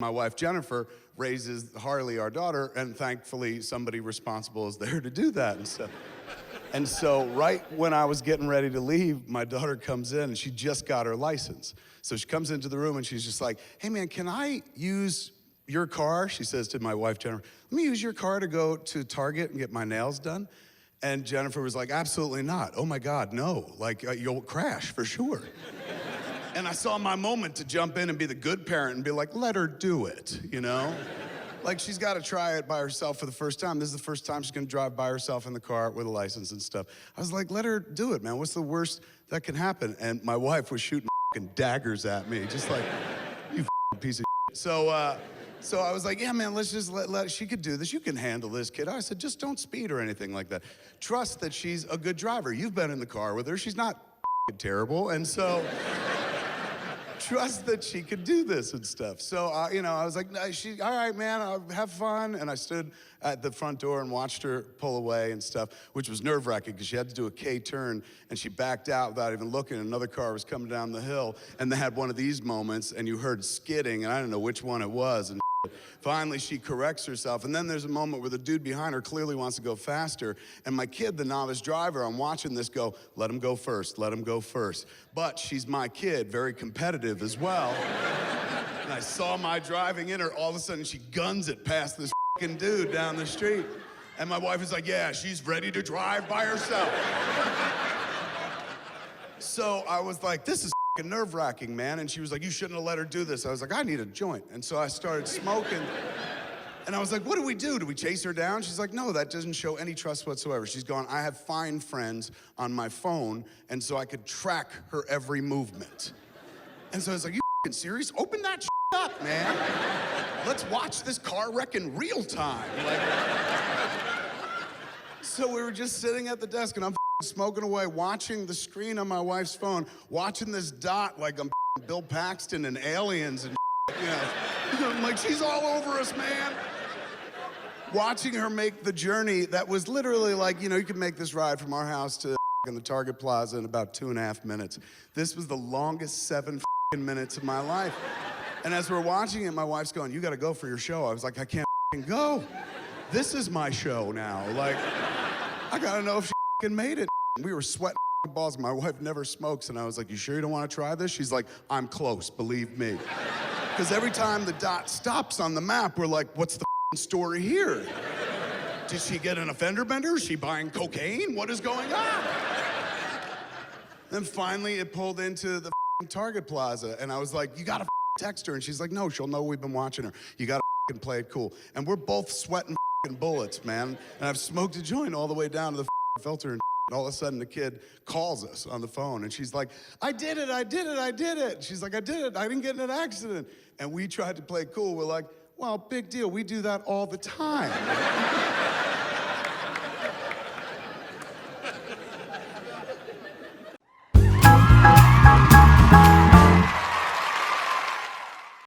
My wife, Jennifer, raises Harley, our daughter, and thankfully somebody responsible is there to do that and stuff. And so right when I was getting ready to leave, my daughter comes in and she just got her license. So she comes into the room and she's just like, hey man, can I use your car? She says to my wife, Jennifer, let me use your car to go to Target and get my nails done. And Jennifer was like, absolutely not. Oh my God, no. Like, you'll crash for sure. And I saw my moment to jump in and be the good parent and be like, let her do it, you know? Like, she's got to try it by herself for the first time. This is the first time she's going to drive by herself in the car with a license and stuff. I was like, let her do it, man. What's the worst that can happen? And my wife was shooting daggers at me, just like, you piece of shit. So I was like, yeah, man, let's just let she could do this. You can handle this, kid. I said, just don't speed or anything like that. Trust that she's a good driver. You've been in the car with her. She's not terrible. And so trust that she could do this and stuff. So, I was like, all right, man, I'll have fun. And I stood at the front door and watched her pull away and stuff, which was nerve-wracking because she had to do a K-turn and she backed out without even looking. Another car was coming down the hill and they had one of these moments and you heard skidding and I didn't know which one it was. And finally, she corrects herself, and then there's a moment where the dude behind her clearly wants to go faster, and my kid, the novice driver, I'm watching this go, let him go first, let him go first. But she's my kid, very competitive as well. And I saw my driving in her, all of a sudden she guns it past this fucking dude down the street. And my wife is like, yeah, she's ready to drive by herself. So I was like, this is nerve-wracking, man. And she was like, you shouldn't have let her do this. I was like, I need a joint. And so I started smoking. And I was like, what do we do? Do we chase her down? She's like, no, that doesn't show any trust whatsoever. She's gone, I have Find friends on my phone, and so I could track her every movement. And so I was like, you f***ing serious? Open that shit up, man. Let's watch this car wreck in real time. So we were just sitting at the desk, and I'm smoking away, watching the screen on my wife's phone, watching this dot like I'm Bill Paxton and Aliens and I'm like, she's all over us, man. Watching her make the journey that was literally like, you could make this ride from our house to the Target Plaza in about 2.5 minutes. This was the longest 7 minutes of my life. And as we're watching it, my wife's going, you gotta go for your show. I was like, I can't go. This is my show now. Like, I gotta know if she made it. We were sweating balls. My wife never smokes, and I was like, you sure you don't want to try this? She's like, I'm close, believe me. Because every time the dot stops on the map, we're like, what's the story here? Did she get an offender bender? Is she buying cocaine? What is going on? Then finally it pulled into the Target Plaza, and I was like, you gotta text her. And she's like, no, she'll know we've been watching her. You gotta play it cool. And we're both sweating bullets, man. And I've smoked a joint all the way down to the filter, and all of a sudden the kid calls us on the phone and she's like, I did it. She's like, I did it, I didn't get in an accident. And we tried to play cool. We're like, well, big deal, we do that all the time.